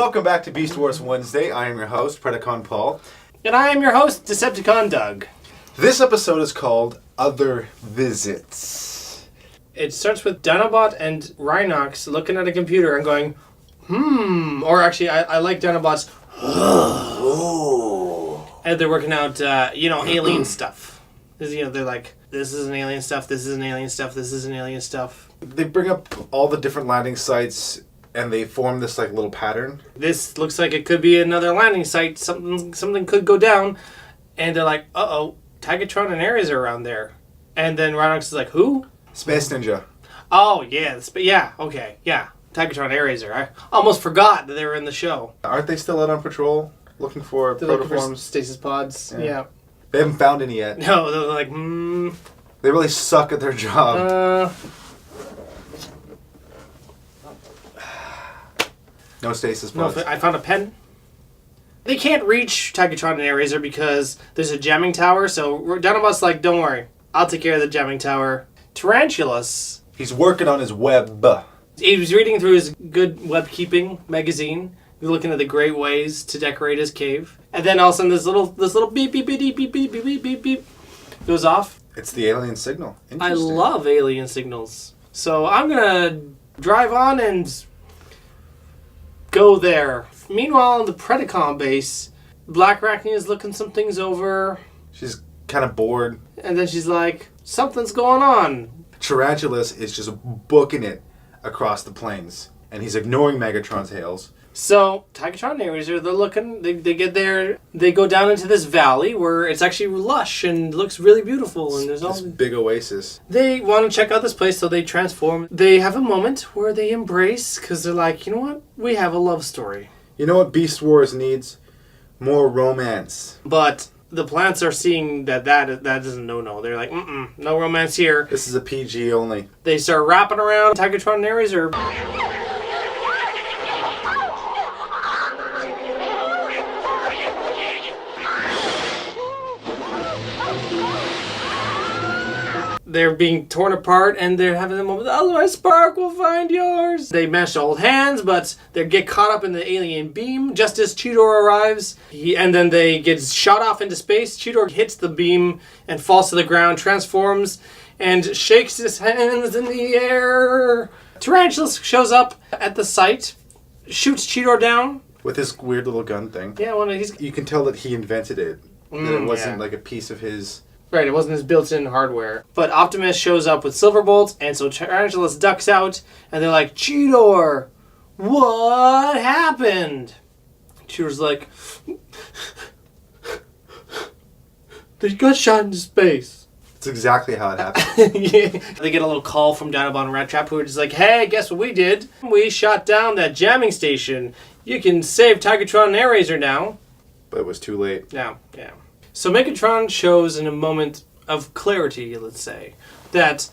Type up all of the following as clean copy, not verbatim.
Welcome back to Beast Wars Wednesday. I am your host, Predacon Paul. And I am your host, Decepticon Doug. This episode is called Other Visits. It starts with Dinobot and Rhinox looking at a computer and going, Or actually, I like Dinobot's, and they're working out, alien stuff. They're like, this is an alien stuff, this is an alien stuff, this is an alien stuff. They bring up all the different landing sites and they form this like little pattern. This looks like it could be another landing site. Something could go down. And they're like, uh-oh, Tigatron and Ares are around there. And then Rhinox is like, who? Space Ninja. Oh, yeah. Okay. Tigatron and Ares are. I almost forgot that they were in the show. Aren't they still out on patrol looking for protoforms? Stasis pods. Yeah. They haven't found any yet. No, they're like, They really suck at their job. No stasis pods. No, I found a pen. They can't reach Tigatron and Ares because there's a jamming tower, so Dinobot's like, don't worry, I'll take care of the jamming tower. Tarantulas. He's working on his web. He was reading through his good web-keeping magazine, looking at the great ways to decorate his cave. And then all of a sudden this little beep, beep, beep, beep, beep, beep, beep, beep, beep goes off. It's the alien signal. I love alien signals. So I'm going to drive on and go there. Meanwhile, on the Predacon base, Black Arachnia is looking some things over. She's kind of bored. And then she's like, something's going on. Tarantulas is just booking it across the plains. And he's ignoring Megatron's hails. So, Tigatron and Ares are looking, they get there, they go down into this valley where it's actually lush and looks really beautiful. And there's all this big oasis. They want to check out this place, so they transform. They have a moment where they embrace, because they're like, you know what? We have a love story. You know what Beast Wars needs? More romance. But the plants are seeing that is a no-no. They're like, no romance here. This is a PG only. They start wrapping around. Tigatron and Ares are... They're being torn apart, and they're having a moment, otherwise Spark will find yours. They manage to hold hands, but they get caught up in the alien beam just as Cheetor arrives. And then they get shot off into space. Cheetor hits the beam and falls to the ground, transforms, and shakes his hands in the air. Tarantula shows up at the site, shoots Cheetor down. With his weird little gun thing. Yeah, you can tell that he invented it. That it wasn't like a piece of his... Right, it wasn't his built-in hardware. But Optimus shows up with silver bolts, and so Tarantulas ducks out, and they're like, Cheetor, what happened? Cheetor's like, they got shot into space. That's exactly how it happened. Yeah. They get a little call from Dinobot and Rat Trap, who are just like, hey, guess what we did? We shot down that jamming station. You can save Tigatron and Ares now. But it was too late. Yeah. So Megatron shows in a moment of clarity, let's say, that,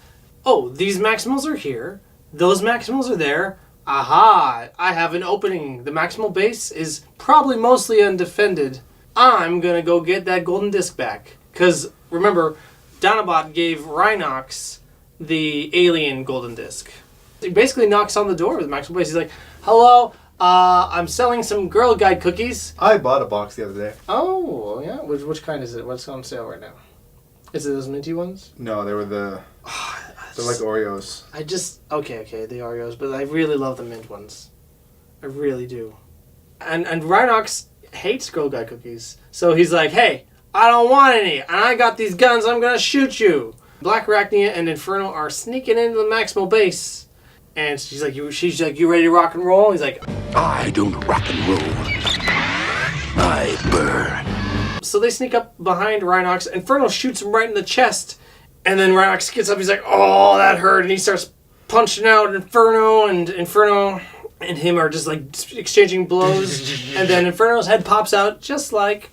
these Maximals are here, those Maximals are there, aha, I have an opening. The Maximal base is probably mostly undefended. I'm going to go get that golden disc back. Because, remember, Dinobot gave Rhinox the alien golden disc. He basically knocks on the door of the Maximal base. He's like, hello, I'm selling some Girl Guide cookies. I bought a box the other day. Oh, yeah? Which kind is it? What's on sale right now? Is it those minty ones? No, they were they're like Oreos. Okay, the Oreos, but I really love the mint ones. I really do. And Rhinox hates Girl Guide cookies. So he's like, hey, I don't want any, and I got these guns, I'm gonna shoot you. Black Arachnia and Inferno are sneaking into the Maximal base. And she's like, you ready to rock and roll? He's like, I don't rock and roll. I burn. So they sneak up behind Rhinox. Inferno shoots him right in the chest. And then Rhinox gets up. He's like, oh, that hurt. And he starts punching out Inferno. And Inferno and him are just like exchanging blows. And then Inferno's head pops out just like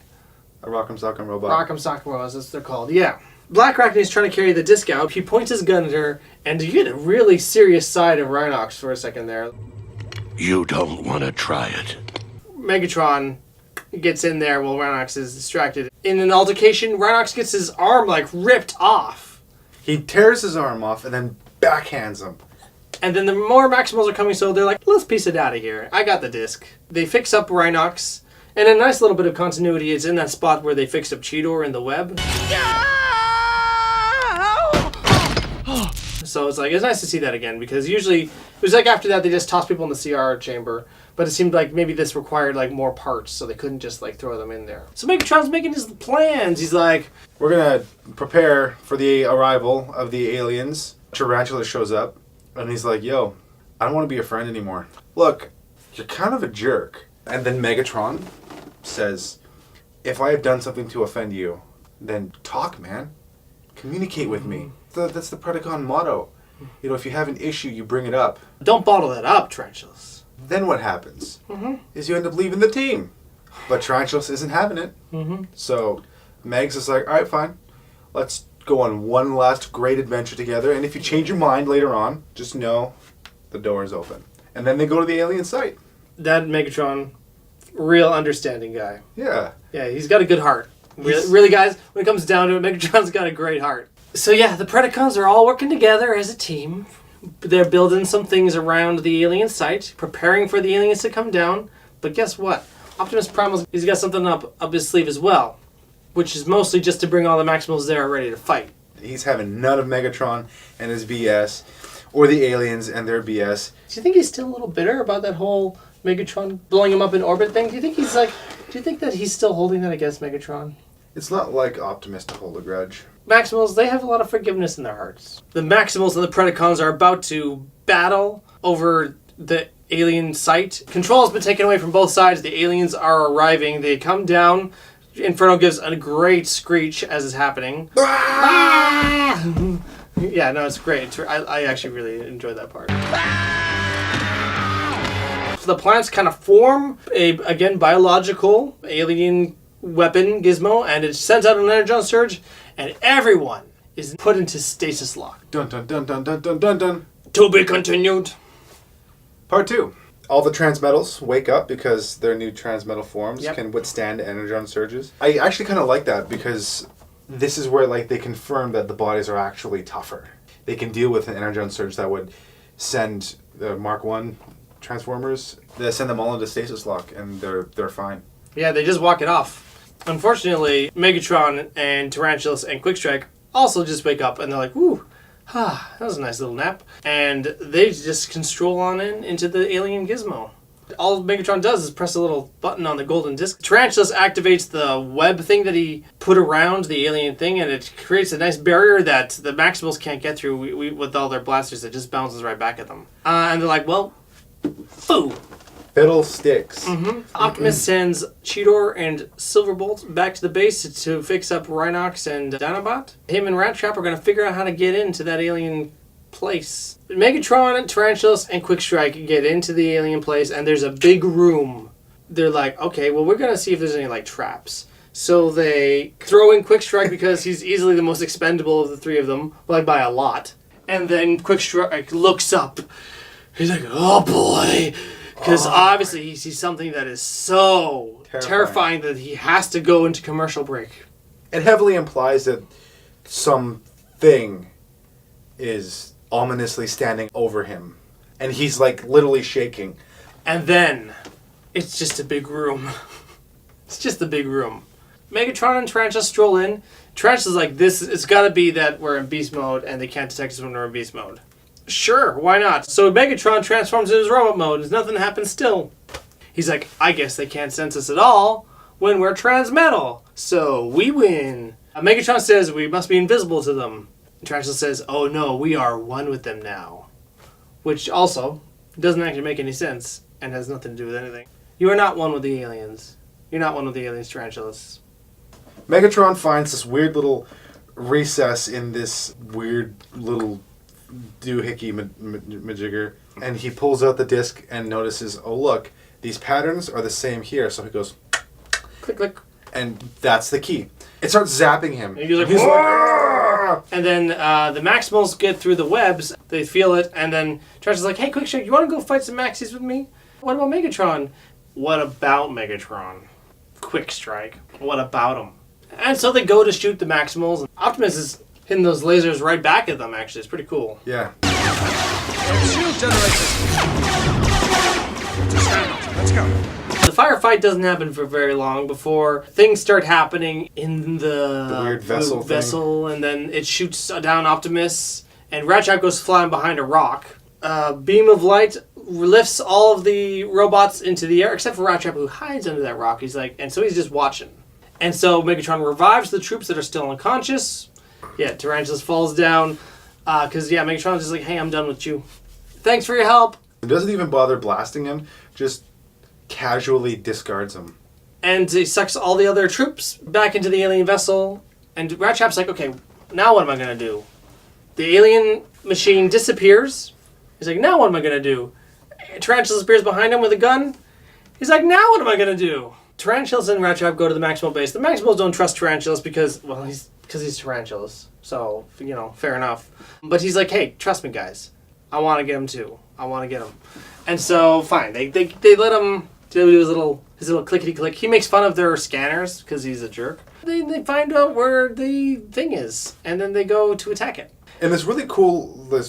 a Rock'em Sock'em Robot. Rock'em Sock'em Robots, that's what they're called. Yeah. Black Arachnia is trying to carry the disc out. He points his gun at her, and you get a really serious side of Rhinox for a second there. You don't want to try it. Megatron gets in there while Rhinox is distracted. In an altercation, Rhinox gets his arm, ripped off. He tears his arm off and then backhands him. And then the more Maximals are coming, so they're like, let's piece it out of here. I got the disc. They fix up Rhinox. And a nice little bit of continuity is in that spot where they fixed up Cheetor in the web. So it's like, it's nice to see that again, because usually, it was like after that they just toss people in the CR chamber, but it seemed like maybe this required like more parts, so they couldn't just like throw them in there. So Megatron's making his plans. He's like, We're gonna prepare for the arrival of the aliens. Tarantula shows up, and he's like, yo, I don't want to be your friend anymore. Look, you're kind of a jerk. And then Megatron says, if I have done something to offend you, then talk, man. Communicate with me. That's the Predacon motto. You know, if you have an issue, you bring it up. don't bottle that up, Tarantulas. Then what happens? Is you end up leaving the team. But Tarantulas isn't having it. So Megs is like, all right, fine. Let's go on one last great adventure together. And if you change your mind later on, just know the door is open. And then they go to the alien site. That Megatron, real understanding guy. Yeah. Yeah, he's got a good heart. Really, guys, when it comes down to it, Megatron's got a great heart. So yeah, the Predacons are all working together as a team. They're building some things around the alien site, preparing for the aliens to come down. But guess what? Optimus Primal, he's got something up his sleeve as well, which is mostly just to bring all the Maximals there ready to fight. He's having none of Megatron and his BS, or the aliens and their BS. Do you think he's still a little bitter about that whole Megatron blowing him up in orbit thing? Do you think that he's still holding that against Megatron? It's not like Optimus to hold a grudge. Maximals, they have a lot of forgiveness in their hearts. The Maximals and the Predacons are about to battle over the alien site. Control has been taken away from both sides. The aliens are arriving. They come down. Inferno gives a great screech as is happening. Yeah, no, it's great. I actually really enjoyed that part. So the planets kind of form a, again, biological alien weapon gizmo, and it sends out an energon surge, and everyone is put into stasis lock. Dun dun dun dun dun dun dun dun. To be continued. Part 2. All the transmetals wake up because their new transmetal forms Yep. can withstand energon surges. I actually kind of like that because this is where like they confirm that the bodies are actually tougher. They can deal with an energon surge that would send the Mark 1 transformers. They send them all into stasis lock and they're fine. Yeah, they just walk it off. Unfortunately, Megatron and Tarantulas and Quickstrike also just wake up and they're like, "Ooh, that was a nice little nap." And they just can stroll on into the alien gizmo. All Megatron does is press a little button on the golden disc. Tarantulas activates the web thing that he put around the alien thing, and it creates a nice barrier that the Maximals can't get through with all their blasters. It just bounces right back at them. And they're like, well, foo. Fiddlesticks. Optimus sends Cheetor and Silverbolt back to the base to fix up Rhinox and Dinobot. Him and Rat Trap are going to figure out how to get into that alien place. Megatron, Tarantulas, and Quickstrike get into the alien place, and there's a big room. They're like, okay, well, we're going to see if there's any, like, traps. So they throw in Quickstrike because he's easily the most expendable of the three of them, like by a lot. And then Quickstrike looks up. He's like, oh, boy. Because obviously he sees something that is so terrifying that he has to go into commercial break. It heavily implies that something is ominously standing over him. And he's like literally shaking. And then it's just a big room. It's just a big room. Megatron and Tarantula stroll in. Tarantula's like, it's got to be that we're in beast mode and they can't detect us when we're in beast mode. Sure, why not? So Megatron transforms into his robot mode. There's nothing happens still. He's like, I guess they can't sense us at all when we're transmetal. So we win. Megatron says we must be invisible to them. And Tarantula says, oh no, we are one with them now. Which also doesn't actually make any sense and has nothing to do with anything. You are not one with the aliens. You're not one with the aliens, Tarantulas. Megatron finds this weird little recess in this weird little doohickey majigger, and he pulls out the disc and notices, oh look, these patterns are the same here. So he goes, Click, click. and that's the key. It starts zapping him. And he's like, "Whoa!" And then the Maximals get through the webs. They feel it, and then Tarantula's like, hey, Quickstrike, you want to go fight some Maxis with me? What about Megatron? What about Megatron? Quickstrike. What about him? And so they go to shoot the Maximals. Optimus is hitting those lasers right back at them, actually. It's pretty cool. Yeah. Shield generator. Let's go. The firefight doesn't happen for very long before things start happening in the weird vessel and then it shoots down Optimus, and Ratchet goes flying behind a rock. A beam of light lifts all of the robots into the air, except for Ratchet, who hides under that rock. He's like, and so he's just watching. And so Megatron revives the troops that are still unconscious. Yeah, Tarantulas falls down because Megatron's just like, hey, I'm done with you. Thanks for your help. He doesn't even bother blasting him. Just casually discards him. And he sucks all the other troops back into the alien vessel. And Ratchet's like, okay, now what am I going to do? The alien machine disappears. He's like, now what am I going to do? Tarantulas appears behind him with a gun. He's like, now what am I going to do? Tarantulas and Ratchet go to the Maximal base. The Maximals don't trust Tarantulas because he's Tarantulas. So, fair enough. But he's like, hey, trust me, guys. I want to get him too. I want to get him. And so, fine. They let him do his little clickety-click. He makes fun of their scanners because he's a jerk. They find out where the thing is, and then they go to attack it. And this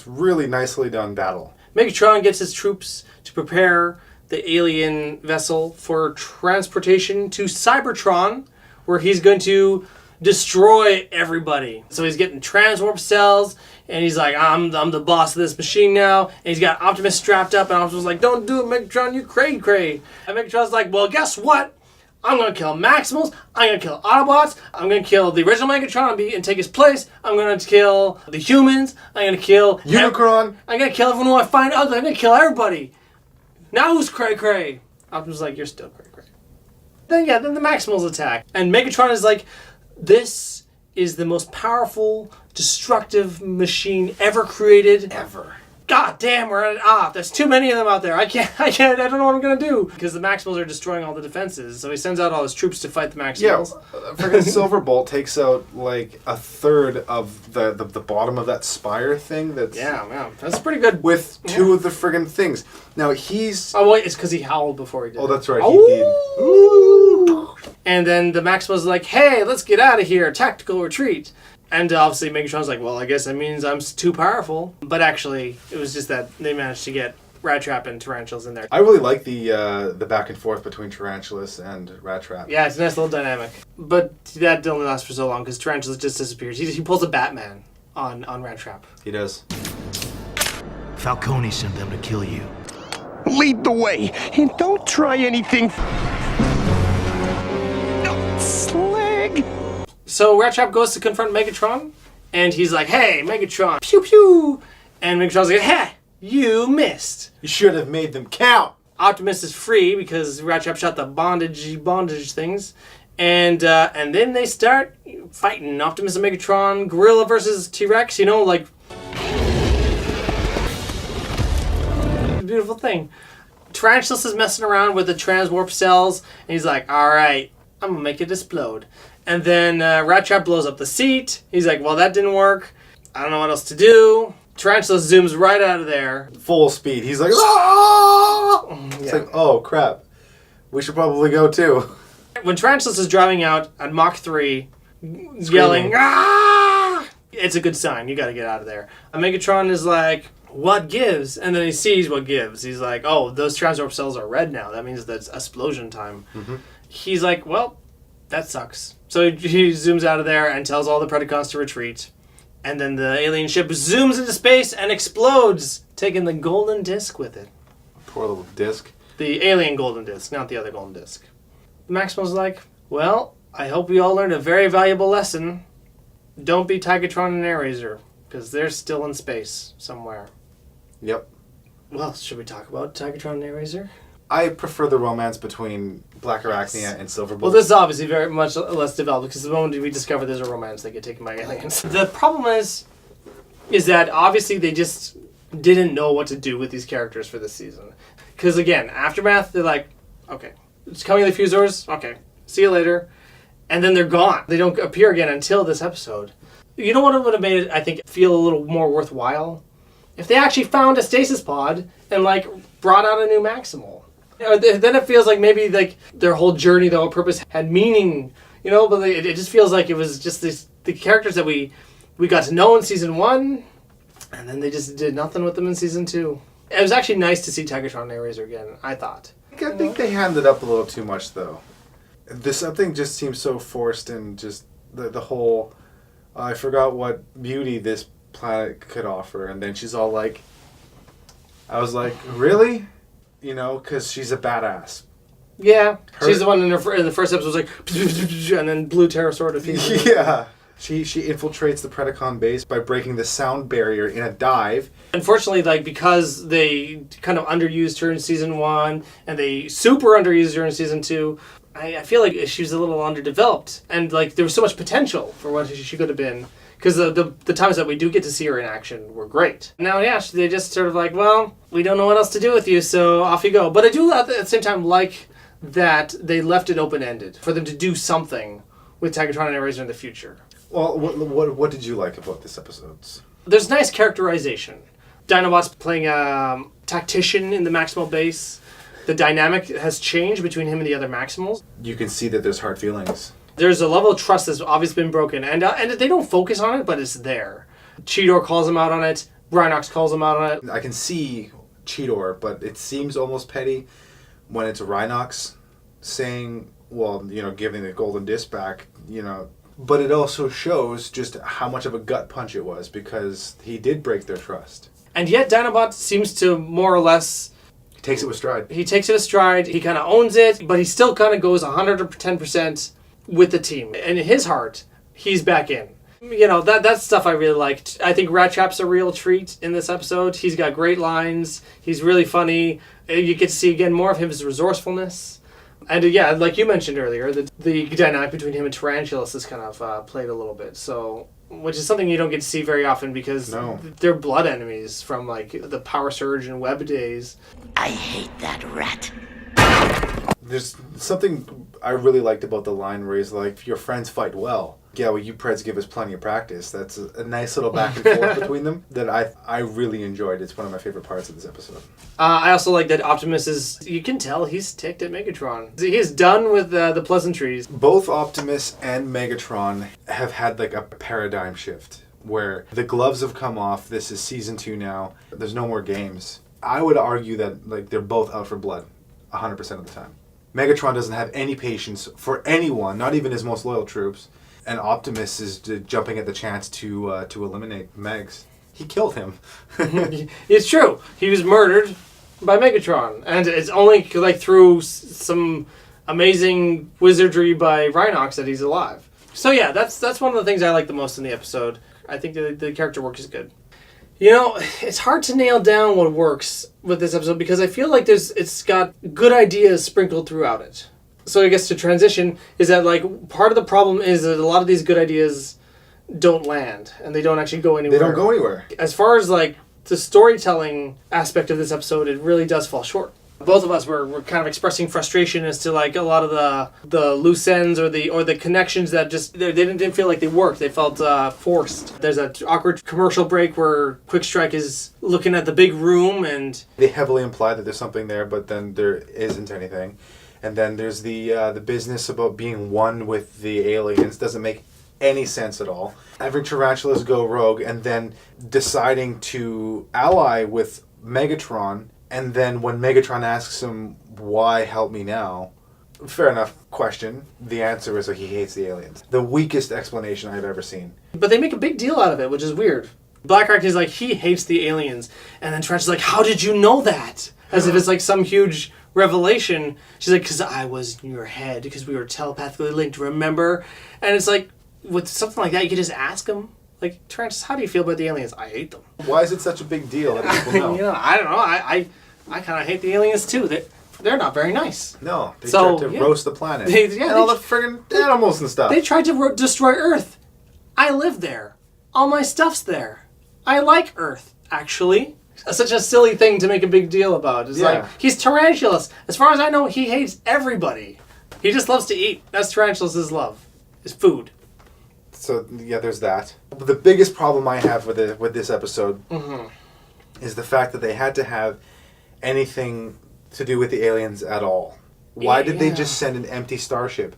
really nicely done battle. Megatron gets his troops to prepare the alien vessel for transportation to Cybertron, where he's going to destroy everybody. So he's getting transwarp cells, and he's like, I'm the boss of this machine now. And he's got Optimus strapped up, and Optimus is like, don't do it, Megatron, you cray. And Megatron's like, well, guess what? I'm going to kill Maximals, I'm going to kill Autobots, I'm going to kill the original Megatron and take his place, I'm going to kill the humans, I'm going to kill... Unicron! I'm going to kill everyone who I find ugly, I'm going to kill everybody. Now who's cray? Optimus is like, you're still cray. Then the Maximals attack. And Megatron is like, this is the most powerful, destructive machine ever created. Ever. God damn, there's too many of them out there. I don't know what I'm going to do. Because the Maximals are destroying all the defenses. So he sends out all his troops to fight the Maximals. Yeah, freaking Silverbolt takes out like a third of the bottom of that spire thing. That's pretty good. With two of the friggin' things. Now he's... Oh, wait, it's because he howled before he did. Oh, that's right, he did. Ooh. And then the Maximals like, hey, let's get out of here. Tactical retreat. And obviously Megatron's like, well, I guess that means I'm too powerful. But actually, it was just that they managed to get Rattrap and Tarantulas in there. I really like the back and forth between Tarantulas and Rattrap. Yeah, it's a nice little dynamic. But that only lasts for so long because Tarantulas just disappears. He pulls a Batman on Rattrap. He does. Falcone sent them to kill you. Lead the way, and don't try anything. Slag. So Rattrap goes to confront Megatron, and he's like, hey, Megatron, pew pew! And Megatron's like, hey, you missed. You should have made them count. Optimus is free because Rattrap shot the bondage things. And then they start fighting. Optimus and Megatron, Gorilla versus T-Rex, like... Beautiful thing. Tarantulas is messing around with the transwarp cells, and he's like, alright, I'm gonna make it explode. And then Rattrap blows up the seat. He's like, well, that didn't work. I don't know what else to do. Tarantula zooms right out of there. Full speed. He's like, ah! It's like, oh, crap. We should probably go, too. When Tarantulas is driving out at Mach 3, yelling, ah! It's a good sign. You gotta get out of there. And Megatron is like, what gives? And then he sees what gives. He's like, oh, those transwarp cells are red now. That means that's explosion time. Mm-hmm. He's like, well, that sucks. So he zooms out of there and tells all the Predacons to retreat. And then the alien ship zooms into space and explodes, taking the golden disc with it. Poor little disc. The alien golden disc, not the other golden disc. Maximal's like, well, I hope we all learned a very valuable lesson. Don't be Tigatron and Airazor, because they're still in space somewhere. Yep. Well, should we talk about Tigatron and Airazor? I prefer the romance between Black Arachnia and Silverbolt. Well, this is obviously very much less developed because the moment we discover there's a romance, they get taken by aliens. The problem is that obviously they just didn't know what to do with these characters for this season. Because again, Aftermath, they're like, okay, it's coming to the Fusors, okay, see you later. And then they're gone. They don't appear again until this episode. You know what would have made it, I think, feel a little more worthwhile? If they actually found a stasis pod and, brought out a new Maximal. Then it feels like maybe, their whole journey, their whole purpose had meaning, but it just feels like it was just the characters that we got to know in Season 1, And then they just did nothing with them in season 2. It was actually nice to see Tigatron and Airazor again, I thought. I think they hammed up a little too much, though. This something just seems so forced, and just the whole... I forgot what beauty this planet could offer, and then she's all like... I was like, really? You know, because she's a badass. Yeah, she's the one in the first episode was like... and then blue pterosaur defeated. Yeah. She infiltrates the Predacon base by breaking the sound barrier in a dive. Unfortunately, like, because they kind of underused her in season 1 and they super underused her in season 2, I feel like she was a little underdeveloped, and like there was so much potential for what she could have been. Because the times that we do get to see her in action were great. Now, yeah, they just sort of like, well, we don't know what else to do with you, so off you go. But I do at the same time like that they left it open-ended for them to do something with Tigatron and Airazor in the future. Well, what did you like about this episode? There's nice characterization. Dinobot's playing a tactician in the Maximal base. The dynamic has changed between him and the other Maximals. You can see that there's hard feelings. There's a level of trust that's obviously been broken, and they don't focus on it, but it's there. Cheetor calls him out on it. Rhinox calls him out on it. I can see Cheetor, but it seems almost petty when it's Rhinox saying, well, you know, giving the golden disc back, you know. But it also shows just how much of a gut punch it was, because he did break their trust. And yet Dinobot seems to more or less... He takes it with stride. He takes it with stride. He kind of owns it, but he still kind of goes 110% with the team. And in his heart, he's back in. You know, that's stuff I really liked. I think Rat Trap's a real treat in this episode. He's got great lines. He's really funny. You get to see, again, more of his resourcefulness. And yeah, like you mentioned earlier, the dynamic between him and Tarantulas is kind of played a little bit. So, which is something you don't get to see very often because they're blood enemies from like the Power Surge and Web days. I hate that rat. There's something I really liked about the line where he's like, your friends fight well. Yeah, well, you Preds give us plenty of practice. That's a nice little back and forth between them that I really enjoyed. It's one of my favorite parts of this episode. I also like that Optimus is, you can tell he's ticked at Megatron. He's done with the pleasantries. Both Optimus and Megatron have had like a paradigm shift where the gloves have come off. This is season 2 now. There's no more games. I would argue that like they're both out for blood 100% of the time. Megatron doesn't have any patience for anyone, not even his most loyal troops. And Optimus is jumping at the chance to eliminate Megs. He killed him. It's true. He was murdered by Megatron. And it's only like through some amazing wizardry by Rhinox that he's alive. So yeah, that's one of the things I like the most in the episode. I think the character work is good. You know, it's hard to nail down what works with this episode because I feel like it's got good ideas sprinkled throughout it. So I guess to transition is that like part of the problem is that a lot of these good ideas don't land and they don't actually go anywhere. They don't go anywhere. As far as like the storytelling aspect of this episode, it really does fall short. Both of us were kind of expressing frustration as to like a lot of the loose ends or the connections that just they didn't feel like they worked. They felt forced. There's an awkward commercial break where Quick Strike is looking at the big room and they heavily imply that there's something there, but then there isn't anything. And then there's the business about being one with the aliens. Doesn't make any sense at all. Having Tarantulas go rogue and then deciding to ally with Megatron. And then when Megatron asks him, why help me now? Fair enough question. The answer is that he hates the aliens. The weakest explanation I've ever seen. But they make a big deal out of it, which is weird. Blackrock is like, he hates the aliens. And then Tarantula's like, how did you know that? As if it's like some huge revelation. She's like, because I was in your head, because we were telepathically linked, remember? And it's like, with something like that, you could just ask him, like, Tarantus, how do you feel about the aliens? I hate them. Why is it such a big deal that people know? You know, I don't know. I kind of hate the aliens too. They're not very nice. No, they tried to roast the planet. And all the friggin' animals and stuff. They tried to destroy Earth. I live there. All my stuff's there. I like Earth, actually. Such a silly thing to make a big deal about. It's like, he's Tarantulas. As far as I know, he hates everybody. He just loves to eat. That's Tarantulas' love. Is food. So, yeah, there's that. The biggest problem I have with this episode is the fact that they had to have anything to do with the aliens at all. Why did they just send an empty starship?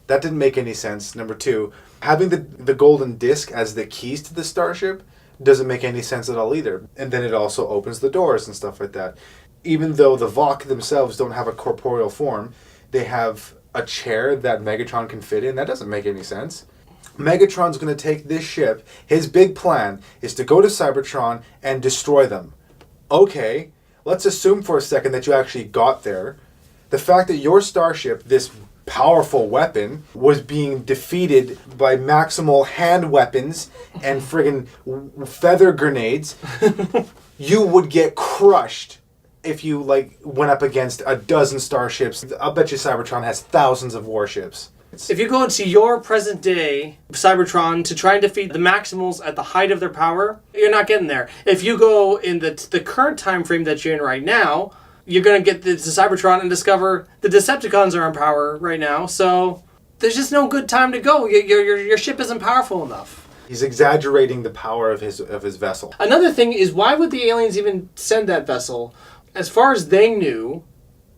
That didn't make any sense. Number 2, having the golden disc as the keys to the starship doesn't make any sense at all either. And then it also opens the doors and stuff like that. Even though the Vok themselves don't have a corporeal form, they have a chair that Megatron can fit in. That doesn't make any sense. Megatron's going to take this ship. His big plan is to go to Cybertron and destroy them. Okay, let's assume for a second that you actually got there. The fact that your starship, this powerful weapon, was being defeated by maximal hand weapons and friggin' feather grenades, you would get crushed if you went up against a dozen starships. I'll bet you Cybertron has thousands of warships. If you go into your present day Cybertron to try and defeat the Maximals at the height of their power, you're not getting there. If you go in the current time frame that you're in right now, you're going to get the Cybertron and discover the Decepticons are in power right now, so there's just no good time to go. Your ship isn't powerful enough. He's exaggerating the power of his vessel. Another thing is, why would the aliens even send that vessel? As far as they knew,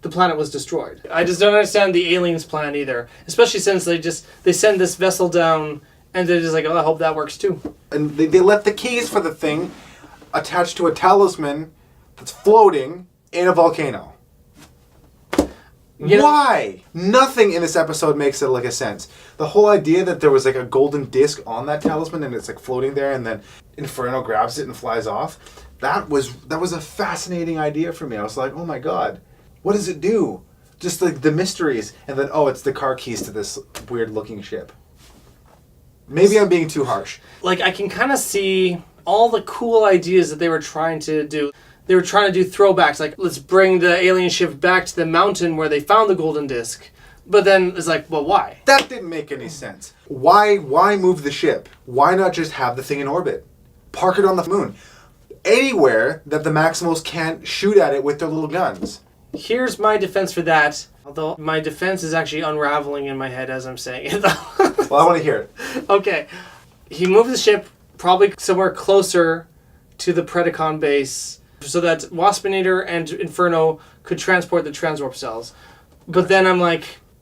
the planet was destroyed. I just don't understand the aliens' plan either, especially since they send this vessel down and they're just like, oh, I hope that works too. And they left the keys for the thing attached to a talisman that's floating in a volcano. Why? Nothing in this episode makes it a sense. The whole idea that there was a golden disc on that talisman and it's floating there and then Inferno grabs it and flies off. That was a fascinating idea for me. I was like, oh my god, what does it do? Just the mysteries, and then it's the car keys to this weird looking ship. Maybe I'm being too harsh. I can kind of see all the cool ideas that they were trying to do. They were trying to do throwbacks, let's bring the alien ship back to the mountain where they found the golden disc. But then it's well, why? That didn't make any sense. Why move the ship? Why not just have the thing in orbit? Park it on the moon. Anywhere that the Maximals can't shoot at it with their little guns. Here's my defense for that. Although my defense is actually unraveling in my head as I'm saying it. Well, I want to hear it. Okay. He moved the ship probably somewhere closer to the Predacon base so that Waspinator and Inferno could transport the transwarp cells. But then I'm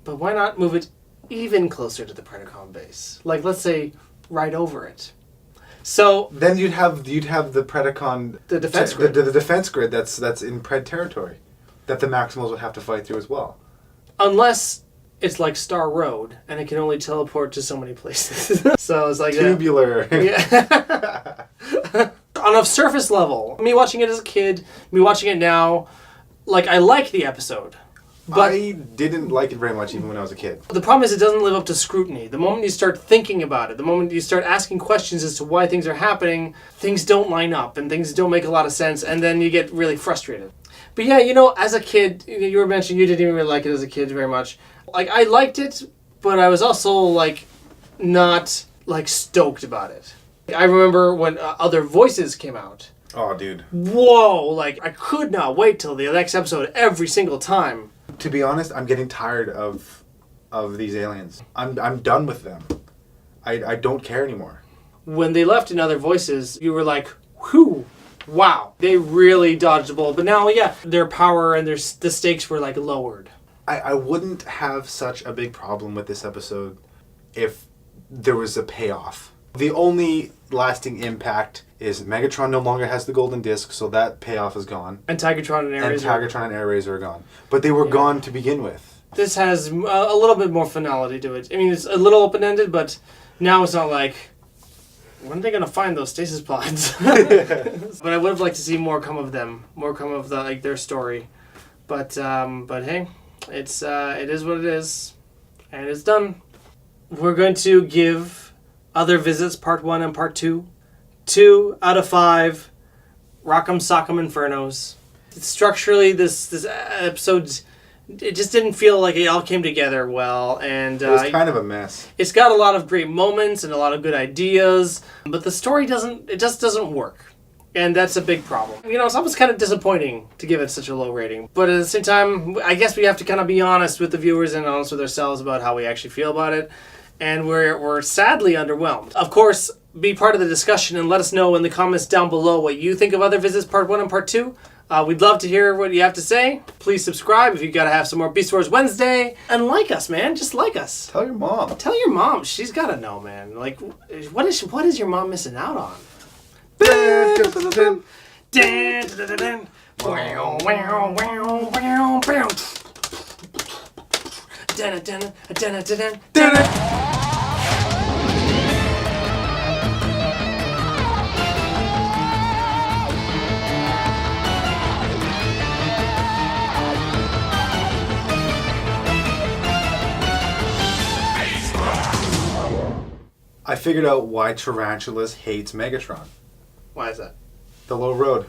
but why not move it even closer to the Predacon base? Let's say right over it. So then you'd have the Predacon, the defense grid. The defense grid that's in Pred territory that the Maximals would have to fight through as well. Unless it's like Star Road and it can only teleport to so many places. So it's tubular. Yeah. On a surface level, me watching it as a kid, me watching it now, I like the episode. But I didn't like it very much even when I was a kid. The problem is it doesn't live up to scrutiny. The moment you start thinking about it, the moment you start asking questions as to why things are happening, things don't line up and things don't make a lot of sense, and then you get really frustrated. But yeah, as a kid, you were mentioning you didn't even really like it as a kid very much. I liked it, but I was also not stoked about it. I remember when Other Voices came out. Oh, dude. Whoa, I could not wait till the next episode every single time. To be honest, I'm getting tired of these aliens. I'm done with them. I don't care anymore. When they left in Other Voices, you were whew, wow. They really dodged the bullet. But now, yeah, their power and the stakes were lowered. I wouldn't have such a big problem with this episode if there was a payoff. The only lasting impact is Megatron no longer has the golden disc, so that payoff is gone. And Tigatron and Air Razor. And Tigatron and Air Razor are gone. But they were gone to begin with. This has a little bit more finality to it. I mean, it's a little open-ended, but now it's not when are they going to find those stasis pods? But I would have liked to see more come of them. More come of their story. But hey, it is what it is. And it's done. We're going to give Other Visits Part 1 and Part 2 2 out of 5 Rock'em Sock'em Infernos. Structurally, this episode, it just didn't feel like it all came together well, and it was kind of a mess. It's got a lot of great moments and a lot of good ideas, but the story just doesn't work, and that's a big problem. It's almost kind of disappointing to give it such a low rating, but at the same time, I guess we have to kind of be honest with the viewers and honest with ourselves about how we actually feel about it. And we're sadly underwhelmed. Of course, be part of the discussion and let us know in the comments down below what you think of Other Visits Part 1 and Part 2. We'd love to hear what you have to say. Please subscribe if you gotta have some more Beast Wars Wednesday. And like us, man. Just like us. Tell your mom. Tell your mom. She's gotta know, man. What is your mom missing out on? Dun, dun, dun, dun. Wow, wow, wow, wow, wow. Dun, dun, dun, dun, dun, dun. I figured out why Tarantulas hates Megatron. Why is that? The low road.